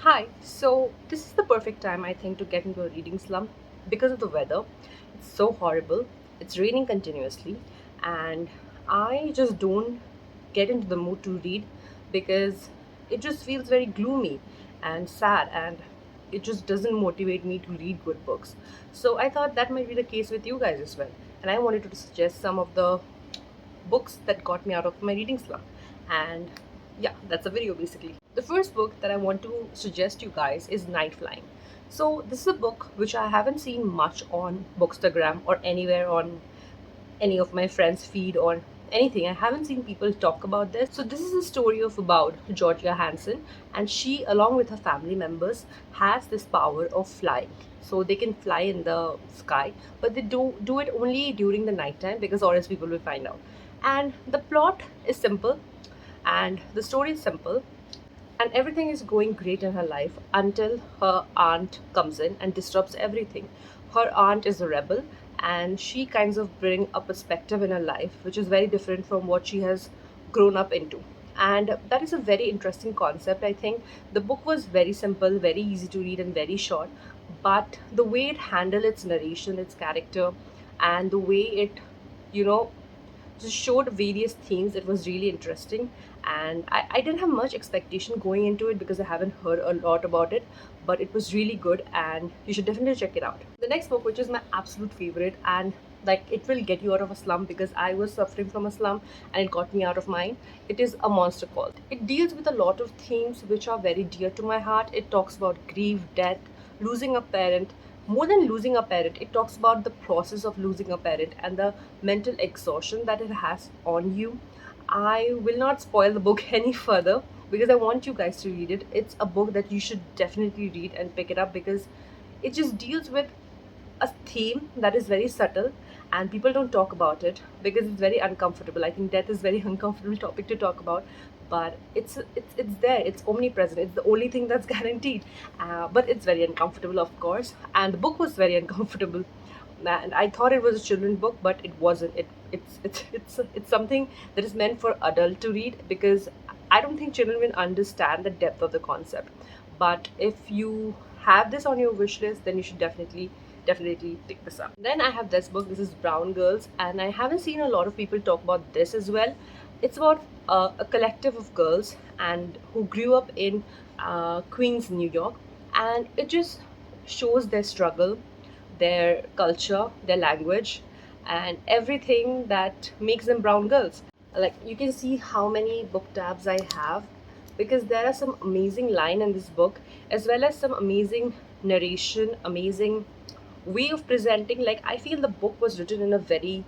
Hi, so this is the perfect time I think to get into a reading slump because of the weather. It's so horrible, it's raining continuously, and I just don't get into the mood to read because it just feels very gloomy and sad, and it just doesn't motivate me to read good books. So I thought that might be the case with you guys as well, and I wanted to suggest some of the books that got me out of my reading slump. And yeah, that's a video basically. The first book that I want to suggest you guys is Night Flying. So this is a book which I haven't seen much on Bookstagram or anywhere on any of my friends' feed or anything. I haven't seen people talk about this. So this is a story of about Georgia Hansen, and she, along with her family members, has this power of flying. So they can fly in the sky, but they do it only during the nighttime because or else people will find out. And the plot is simple, and the story is simple, and everything is going great in her life until her aunt comes in and disrupts everything. Her aunt is a rebel, and she kinds of bring a perspective in her life which is very different from what she has grown up into. And that is a very interesting concept. I think the book was very simple, very easy to read, and very short, but the way it handled its narration, its character, and the way it, you know, just showed various themes. It was really interesting, and I didn't have much expectation going into it because I haven't heard a lot about it, but it was really good, and you should definitely check it out. The next book, which is my absolute favorite, and like it will get you out of a slump because I was suffering from a slump and it got me out of mine. It is A Monster Called. It deals with a lot of themes which are very dear to my heart. It talks about grief, death, losing a parent. More than losing a parent, it talks about the process of losing a parent and the mental exhaustion that it has on you. I will not spoil the book any further because I want you guys to read it. It's a book that you should definitely read and pick it up because it just deals with a theme that is very subtle, and people don't talk about it because it's very uncomfortable. I think death is very uncomfortable topic to talk about, but it's there, it's omnipresent, it's the only thing that's guaranteed. But it's very uncomfortable, of course, and the book was very uncomfortable. And I thought it was a children's book, but it wasn't. It's something that is meant for adult to read because I don't think children will understand the depth of the concept. But if you have this on your wish list, then you should definitely pick this up. Then I have this book. This is Brown Girls, and I haven't seen a lot of people talk about this as well. It's about a collective of girls and who grew up in Queens, New York, and it just shows their struggle, their culture, their language, and everything that makes them brown girls. Like you can see how many book tabs I have because there are some amazing line in this book as well as some amazing narration, amazing way of presenting. Like I feel the book was written in a very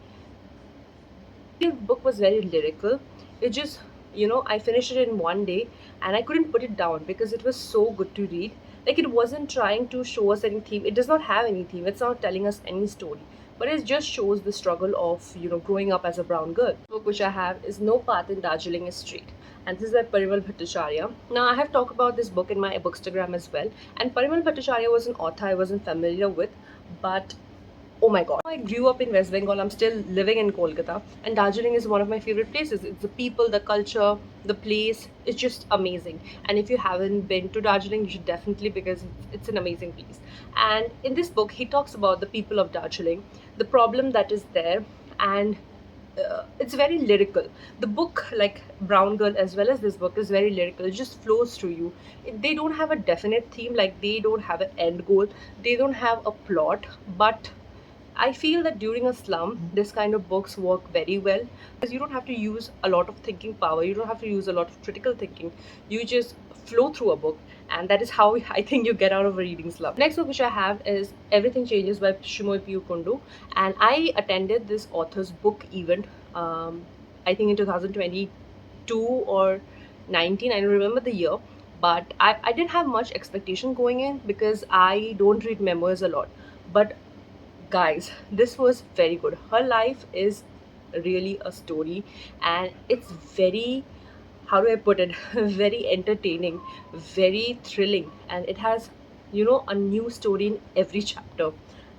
the book was very lyrical. It just, I finished it in one day and I couldn't put it down because it was so good to read. Like it wasn't trying to show us any theme. It does not have any theme. It's not telling us any story. But it just shows the struggle of, growing up as a brown girl. The book which I have is No Path in Darjeeling is Straight. And this is by Parimal Bhattacharya. Now I have talked about this book in my Bookstagram as well. And Parimal Bhattacharya was an author I wasn't familiar with, but oh my god. I grew up in West Bengal. I'm still living in Kolkata. And Darjeeling is one of my favorite places. It's the people, the culture, the place. It's just amazing. And if you haven't been to Darjeeling, you should definitely because it's an amazing place. And in this book, he talks about the people of Darjeeling, the problem that is there, and it's very lyrical. The book, like Brown Girl, as well as this book, is very lyrical. It just flows through you. They don't have a definite theme, like they don't have an end goal, they don't have a plot, but I feel that during a slum, this kind of books work very well because you don't have to use a lot of thinking power. You don't have to use a lot of critical thinking. You just flow through a book, and that is how I think you get out of a reading slump. Next book which I have is Everything Changes by Shimoy Piu Kundu, and I attended this author's book event. I think in 2022 or 19. I don't remember the year, but I didn't have much expectation going in because I don't read memoirs a lot. But guys, this was very good. Her life is really a story, and it's very, how do I put it, very entertaining, very thrilling, and it has, a new story in every chapter.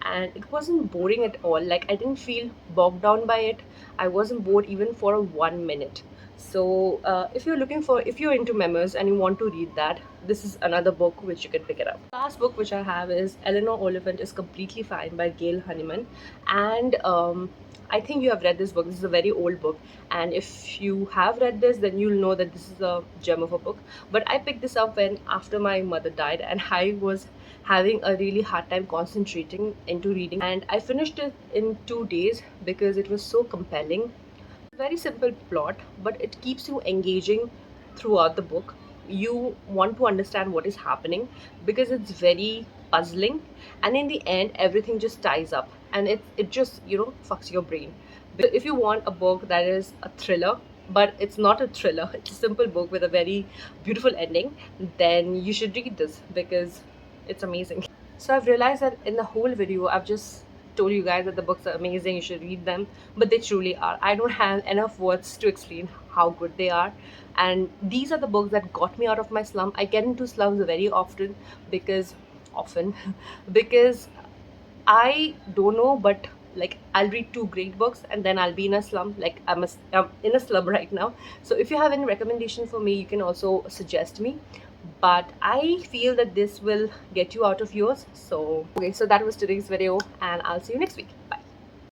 And it wasn't boring at all. Like I didn't feel bogged down by it. I wasn't bored even for a 1 minute. So if you're into memoirs and you want to read that, this is another book which you can pick it up. Last book which I have is Eleanor Oliphant is Completely Fine by Gail Honeyman, and I think you have read this book. This is a very old book, and if you have read this, then you'll know that this is a gem of a book. But I picked this up when after my mother died, and I was having a really hard time concentrating into reading, and I finished it in 2 days because it was so compelling. Very simple plot, but it keeps you engaging throughout the book. You want to understand what is happening because it's very puzzling, and in the end everything just ties up, and it just fucks your brain. If you want a book that is a thriller, but it's not a thriller, it's a simple book with a very beautiful ending, then you should read this because it's amazing. So I've realized that in the whole video, I've just told you guys that the books are amazing, you should read them, but they truly are. I don't have enough words to explain how good they are. And these are the books that got me out of my slump. I get into slums very often because I don't know, but like I'll read two great books and then I'll be in a slum. Like I'm in a slum right now. So if you have any recommendation for me, you can also suggest me. But I feel that this will get you out of yours. So okay, so that was today's video, and I'll see you next week.